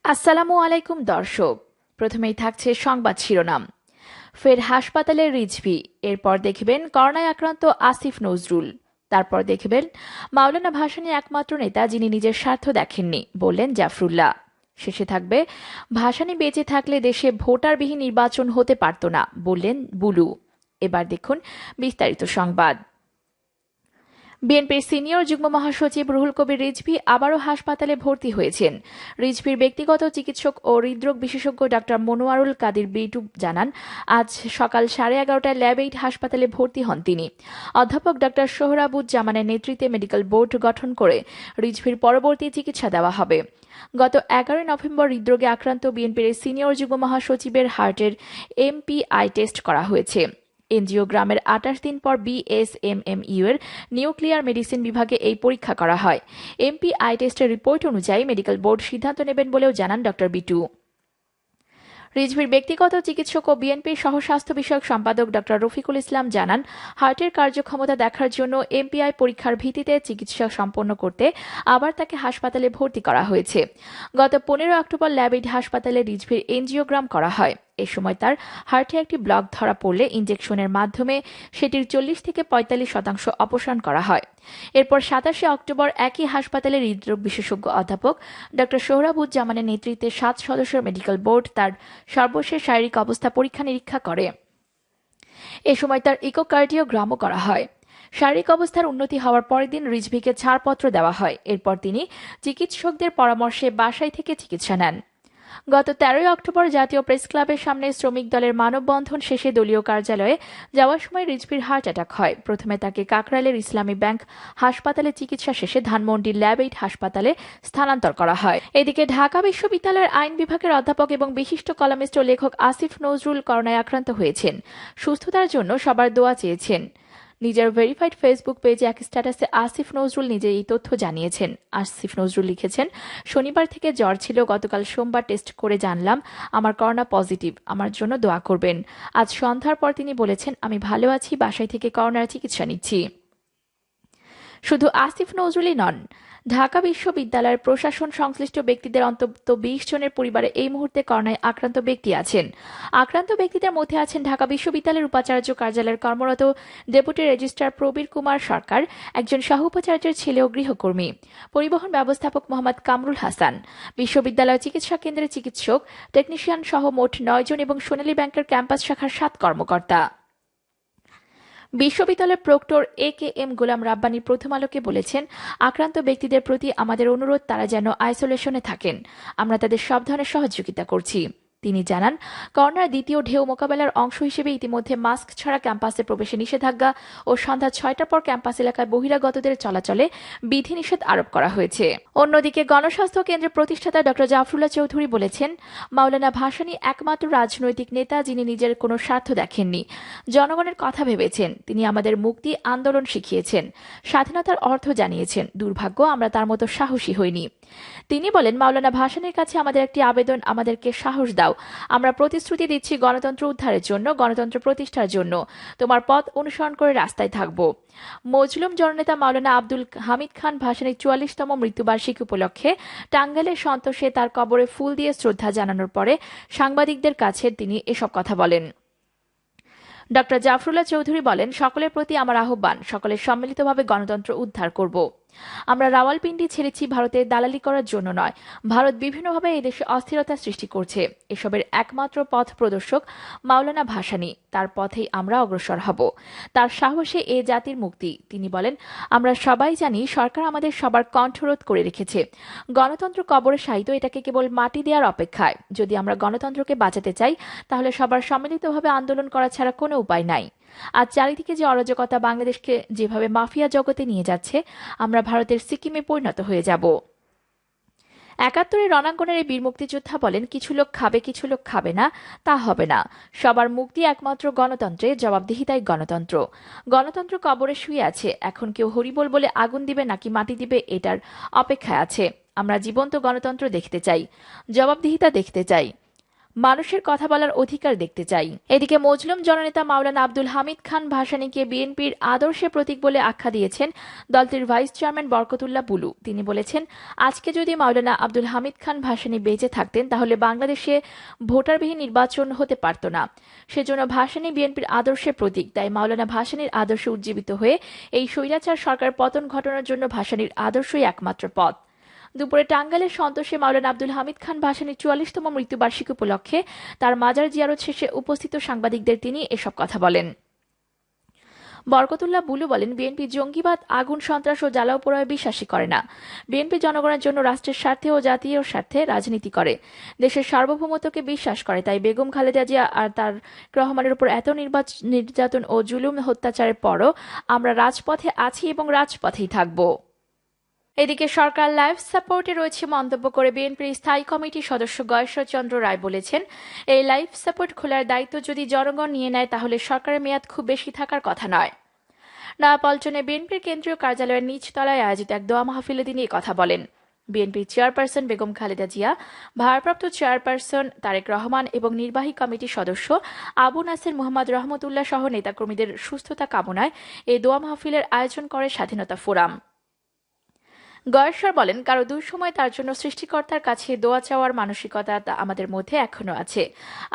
আসসালামু আলাইকুম দর্শক। প্রথমেই থাকছে সংবাদ শিরোনাম। ফের হাসপাতালে রিজভী, এরপর দেখবেন করোনায় আক্রান্ত আসিফ নজরুল, তারপর দেখবেন মাওলানা ভাসানী একমাত্র নেতা যিনি নিজের স্বার্থ দেখেননি, বললেন জাফরুল্লাহ। শেষে থাকবে ভাসানী বেঁচে থাকলে দেশে ভোটারবিহীন নির্বাচন হতে পারত না, বললেন বুলু। এবার দেখুন বিস্তারিত সংবাদ। বিএনপির সিনিয়র যুগ্ম মহাসচিব রুহুল কবির রিজভী আবারও হাসপাতালে ভর্তি হয়েছেন। রিজভীর ব্যক্তিগত চিকিৎসক ও হৃদরোগ বিশেষজ্ঞ ডাক্তার মনোয়ারুল কাদির বিটু জানান, আজ সকাল 11:30টায় ল্যাব 8 হাসপাতালে ভর্তি হন তিনি। অধ্যাপক ডাক্তার সোহরাবুজ্জামানের নেতৃত্বে মেডিকেল বোর্ড গঠন করে রিজভীর পরবর্তী চিকিৎসা দেওয়া হবে। গত 11 নভেম্বর হৃদরোগে আক্রান্ত বিএনপির সিনিয়র যুগ্ম মহাসচিবের হার্টের এমপিআই টেস্ট করা হয়েছে। এনজিওগ্রামের 28 দিন পর বিএসএমএমইউ এর নিউক্লিয়ার মেডিসিন বিভাগে এই পরীক্ষা করা হয়। এমপিআই টেস্টের রিপোর্ট অনুযায়ী মেডিকেল বোর্ড সিদ্ধান্ত নেবেন বলেও জানান ডক্টর বিটু। রিজভীর ব্যক্তিগত চিকিৎসক ও বিএনপির সহস্বাস্থ্য বিষয়ক সম্পাদক ডক্টর রফিকুল ইসলাম জানান, হার্টের কার্যক্ষমতা দেখার জন্য এমপিআই পরীক্ষার ভিত্তিতে চিকিৎসা সম্পন্ন করতে আবার তাকে হাসপাতালে ভর্তি করা হয়েছে। গত 15 অক্টোবর ল্যাব 8 হাসপাতালে রিজভীর এনজিওগ্রাম করা হয়। এ সময় তার হার্টে একটি ব্লক ধরা পড়লে ইনজেকশনের মাধ্যমে সেটির 40 থেকে 45% অপসারণ করা হয়। এরপর 27 অক্টোবর একই হাসপাতালে হৃদরোগ বিশেষজ্ঞ অধ্যাপক ডক্টর সোহরাবুজ্জামানের নেতৃত্বে 7 সদস্যের মেডিকেল বোর্ড তার সর্বশেষ শারীরিক অবস্থা পরীক্ষা নিরীক্ষা করে। এ সময় তার ইকোকার্ডিওগ্রামও করা হয়। শারীরিক অবস্থার উন্নতি হওয়ার পরের দিন রিজভীকে ছাড়পত্র দেওয়া হয়। এরপর তিনি চিকিৎসকদের পরামর্শে বাসায় থেকে চিকিৎসা নেন। গত 13 অক্টোবর জাতীয় প্রেস ক্লাবের সামনে শ্রমিক দলের মানববন্ধন শেষে দলীয় কার্যালয়ে যাওয়ার সময় রিজভীর হার্ট অ্যাটাক হয়। প্রথমে তাকে কাকরাইলের ইসলামী ব্যাংক হাসপাতালে চিকিৎসা শেষে ধানমন্ডির ল্যাব 8 হাসপাতালে স্থানান্তর করা হয়। এদিকে ঢাকা বিশ্ববিদ্যালয়ের আইন বিভাগের অধ্যাপক এবং বিশিষ্ট কলামিস্ট ও লেখক আসিফ নজরুল করোনায় আক্রান্ত হয়েছেন। সুস্থতার জন্য সবার দোয়া চেয়েছেন। নিজের ভেরিফাইড ফেসবুক পেজে এক স্ট্যাটাসে আসিফ নজরুল নিজে এই তথ্য জানিয়েছেন। আসিফ নজরুল লিখেছেন, শনিবার থেকে জ্বর ছিল, গতকাল সোমবার টেস্ট করে জানলাম আমার করোনা পজিটিভ, আমার জন্য দোয়া করবেন। আজ সন্ধ্যার পর তিনি বলেছেন, আমি ভালো আছি, বাসায় থেকে করোনার চিকিৎসা নিচ্ছি। শুধু আসিফ নজরুলই নন, ঢাকা বিশ্ববিদ্যালয়ের প্রশাসন সংশ্লিষ্ট ব্যক্তিদের অন্তত 20 জনের পরিবারে এই মুহূর্তে করোনায় আক্রান্ত ব্যক্তি আছেন। আক্রান্ত ব্যক্তিদের মধ্যে আছেন ঢাকা বিশ্ববিদ্যালয়ের উপাচার্য কার্যালয়ের কর্মরত ডেপুটি রেজিস্ট্রার প্রবীর কুমার সরকার, একজন সহ উপাচার্যের ছেলে ও গৃহকর্মী, পরিবহন ব্যবস্থাপক মোহাম্মদ কামরুল হাসান, বিশ্ববিদ্যালয় চিকিৎসা কেন্দ্রের চিকিৎসক, টেকনিশিয়ান সহ মোট 9 জন এবং সোনালী ব্যাংকের ক্যাম্পাস শাখার 7 কর্মকর্তা। বিশ্ববিদ্যালয়ের প্রক্টর এ.কে.এম. গোলাম রাব্বানী প্রথম আলোকে বলেছেন, আক্রান্ত ব্যক্তিদের প্রতি আমাদের অনুরোধ তারা যেন আইসোলেশনে থাকেন। আমরা তাদের সব ধরনের সহযোগিতা করছি। তিনি জানান, করোনার দ্বিতীয় ঢেউ মোকাবেলার অংশ হিসেবে ইতিমধ্যে মাস্ক ছাড়া ক্যাম্পাসে প্রবেশে নিষেধাজ্ঞা ও সন্ধ্যা 6টার পর ক্যাম্পাস এলাকায় বহিরাগতদের চলাচলে বিধিনিষেধ আরোপ করা হয়েছে। অন্যদিকে গণস্বাস্থ্য কেন্দ্রের প্রতিষ্ঠাতা ডক্টর জাফরুল্লাহ চৌধুরী বলেছেন, মাওলানা ভাসানী একমাত্র রাজনৈতিক নেতা যিনি নিজের কোনো স্বার্থ দেখেননি, জনগণের কথা ভেবেছেন। তিনি আমাদের মুক্তি আন্দোলন শিখিয়েছেন, স্বাধীনতার অর্থ জানিয়েছেন। দুর্ভাগ্য আমরা তার মতো সাহসী হইনি। তিনি বলেন, মাওলানা ভাসানীর কাছে আমাদের একটি আবেদন, আমাদেরকে সাহস দাও। আমরা প্রতিশ্রুতি দিচ্ছি গণতন্ত্র উদ্ধারের জন্য, গণতন্ত্র প্রতিষ্ঠার জন্য। তোমার পথ অনুসরণ করে রাস্তায় থাকব। মজলুম জননেতা মাওলানা আব্দুল হামিদ খান ভাসানীর 44তম মৃত্যুবার্ষিকী উপলক্ষে টাঙ্গাইলের সন্তোষে তার কবরে ফুল দিয়ে শ্রদ্ধা জানানোর পরে সাংবাদিকদের কাছে তিনি এসব কথা বলেন। ডক্টর জাফরুল্লাহ চৌধুরী বলেন, সকলের প্রতি আমার আহ্বান, সকলের সম্মিলিতভাবে গণতন্ত্র উদ্ধার করব। আমরা রাওয়ালপিন্ডি ছেড়েছি ভারতের দালালি করার জন্য নয়। ভারত বিভিন্নভাবে এই দেশে অস্থিরতা সৃষ্টি করছে। এসবের একমাত্র পথ প্রদর্শক মাওলানা ভাসানী, তার পথেই আমরা অগ্রসর হব। তার সাহসে এ জাতির মুক্তি। তিনি বলেন, আমরা সবাই জানি সরকার আমাদের সবার কণ্ঠরোধ করে রেখেছে। গণতন্ত্র কবরে শায়িত, এটাকে কেবল মাটি দেওয়ার অপেক্ষায়। যদি আমরা গণতন্ত্রকে বাঁচাতে চাই, তাহলে সবার সম্মিলিতভাবে আন্দোলন করা ছাড়া কোনো উপায় নাই। আজ চারিদিকে যে অরাজকতা বাংলাদেশকে যেভাবে মাফিয়া জগতে নিয়ে যাচ্ছে, আমরা ভারতের সিকিমে পরিণত হয়ে যাব। 71 রণাঙ্গনের এই বীর মুক্তিযোদ্ধা বলেন, কিছু লোক খাবে, কিছু লোক খাবে না, তা হবে না। সবার মুক্তি একমাত্র গণতন্ত্রে, জবাবদিহিতাই গণতন্ত্র। গণতন্ত্র কবরে শুয়ে আছে। এখন কেউ হরিবোল বলে আগুন দিবে নাকি মাটি দিবে, এটার অপেক্ষায় আছে। আমরা জীবন্ত গণতন্ত্র দেখতে চাই, জবাবদিহিতা দেখতে চাই। মানুষের কথা বলার অধিকার দেখতে চাই। এদিকে মজলুম জননেতা মাওলানা আব্দুল হামিদ খান ভাসানীকে বিএনপির আদর্শের প্রতীক বলে আখ্যা দিয়েছেন দলটির ভাইস চেয়ারম্যান বরকতুল্লাহ বুলু। তিনি বলেছেন, আজকে যদি মাওলানা আব্দুল হামিদ খান ভাসানী বেঁচে থাকতেন তাহলে বাংলাদেশে ভোটারবিহীন নির্বাচন হতে পারত না। সেজন্য ভাসানী বিএনপির আদর্শের প্রতীক। তাই মাওলানা ভাসানীর আদর্শে উজ্জীবিত হয়ে এই স্বৈরাচার সরকার পতন ঘটানোর জন্য ভাসানীর আদর্শই একমাত্র পথ। দুপুরে টাঙ্গাইলের সন্তোষে মাওলানা আব্দুল হামিদ খান ভাসানীর ৪৪তম মৃত্যুবার্ষিকী উপলক্ষে তার মাজার জিয়ারত শেষে উপস্থিত সাংবাদিকদের তিনি এসব কথা বলেন। বরকতুল্লাহ বুলু বলেন, বিএনপি জঙ্গিবাদ, আগুন, সন্ত্রাস ও জ্বালাও পোড়ায় বিশ্বাসই করে না। বিএনপি জনগণের জন্য রাষ্ট্রের স্বার্থে ও জাতীয় স্বার্থে রাজনীতি করে, দেশের সার্বভৌমত্বকে বিশ্বাস করে। তাই বেগম খালেদা জিয়া আর তার রহমানের উপর এত নির্যাতন ও জুলুম অত্যাচারের পরও আমরা রাজপথে আছি এবং রাজপথেই থাকব। এদিকে সরকার লাইফ সাপোর্টে রয়েছে মন্তব্য করে বিএনপির স্থায়ী কমিটির সদস্য গয়েশ্বরচন্দ্র রায় বলেছেন, এই লাইফ সাপোর্ট খোলার দায়িত্ব যদি জনগণ নিয়ে নেয় তাহলে সরকারের মেয়াদ খুব বেশি থাকার কথা নয়। নয়াপল্টনে বিএনপির কেন্দ্রীয় কার্যালয়ের নিচতলায় আয়োজিত এক দোয়া মাহফিলে তিনি কথা বলেন। বিএনপির চেয়ারপারসন বেগম খালেদা জিয়া, ভারপ্রাপ্ত চেয়ারপারসন তারেক রহমান এবং নির্বাহী কমিটির সদস্য আবু নাসের মোহাম্মদ রহমতুল্লাহ সহ নেতাকর্মীদের সুস্থতা কামনায় এই দোয়া মাহফিলের আয়োজন করে স্বাধীনতা ফোরাম। গয়েশ্বর বলেন, কারো দুঃসময় তার জন্য সৃষ্টিকর্তার কাছে দোয়া চাওয়ার মানসিকতা আমাদের মধ্যে এখনো আছে।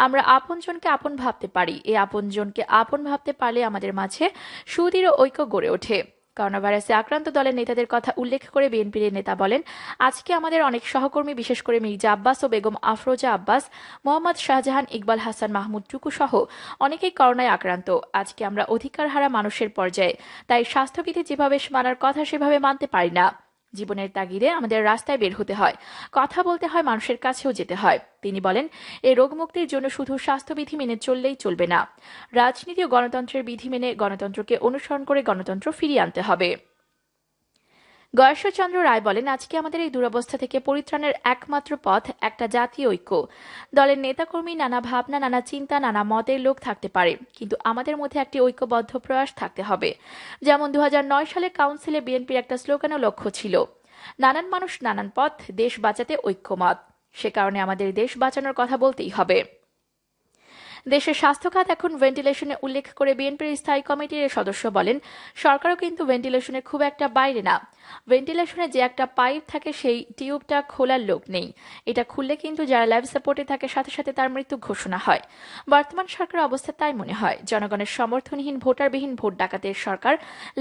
আমরা আপনজনকে আপন ভাবতে পারি। এই আপনজনকে আপন ভাবতে পারলে আমাদের মাঝে সুদৃঢ় ঐক্য গড়ে ওঠে। করোনা ভাইরাসে আক্রান্ত দলের নেতাদের কথা উল্লেখ করে বিএনপির নেতা বলেন, আজকে আমাদের অনেক সহকর্মী, বিশেষ করে মির্জা আব্বাস ও বেগম আফরোজা আব্বাস, মোহাম্মদ শাহজাহান, ইকবাল হাসান মাহমুদ টুকু সহ অনেকেই করোনায় আক্রান্ত। আজকে আমরা অধিকার হারা মানুষের পর্যায়ে, তাই স্বাস্থ্যবিধি যেভাবে মানার কথা সেভাবে মানতে পারি না। জীবনের তাগিদে আমাদের রাস্তায় বের হতে হয়, কথা বলতে হয়, মানুষের কাছেও যেতে হয়। তিনি বলেন, এই রোগমুক্তির জন্য শুধু স্বাস্থ্যবিধি মেনে চললেই চলবে না, রাজনীতি ও গণতন্ত্রের বিধি মেনে গণতন্ত্রকে অনুসরণ করে গণতন্ত্র ফিরিয়ে আনতে হবে। গয়েশ্বরচন্দ্র রায় বলেন, আজকে আমাদের এই দুরবস্থা থেকে পরিত্রাণের একমাত্র পথ একটা জাতীয় ঐক্য। দলের নেতাকর্মী নানা ভাবনা, নানা চিন্তা, নানা মতের লোক থাকতে পারে, কিন্তু আমাদের মধ্যে একটি ঐক্যবদ্ধ প্রয়াস থাকতে হবে। যেমন ২০০৯ সালে কাউন্সিলে বিএনপির একটা স্লোগান ও লক্ষ্য ছিল, নানান মানুষ নানান পথ, দেশ বাঁচাতে ঐক্যমত। সে কারণে আমাদের দেশ বাঁচানোর কথা বলতেই হবে। দেশের স্বাস্থ্য খাত এখন ভেন্টিলেশনে উল্লেখ করে বিএনপির স্থায়ী কমিটির সদস্য বলেন, সরকারও কিন্তু ভেন্টিলেশনের খুব একটা বাইরে না। ভেন্টিলেশনে যে একটা পাইপ থাকে সেই টিউবটা খোলার লোক নেই। এটা খুললে কিন্তু যারা লাইফ সাপোর্টে থাকে সাথে সাথে তার মৃত্যু ঘোষণা হয়। বর্তমান সরকারের অবস্থা তাই মনে হয়। জনগণের সমর্থনহীন, ভোটারবিহীন ভোট ডাকাতের সরকার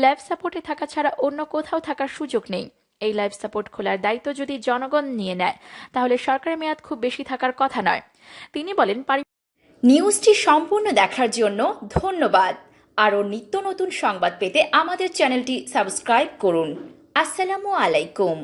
লাইফ সাপোর্টে থাকা ছাড়া অন্য কোথাও থাকার সুযোগ নেই। এই লাইফ সাপোর্ট খোলার দায়িত্ব যদি জনগণ নিয়ে নেয় তাহলে সরকারের মেয়াদ খুব বেশি থাকার কথা নয়। তিনি বলেন, নিউজটি সম্পূর্ণ দেখার জন্য ধন্যবাদ। আরও নিত্য নতুন সংবাদ পেতে আমাদের চ্যানেলটি সাবস্ক্রাইব করুন। আসসালামু আলাইকুম।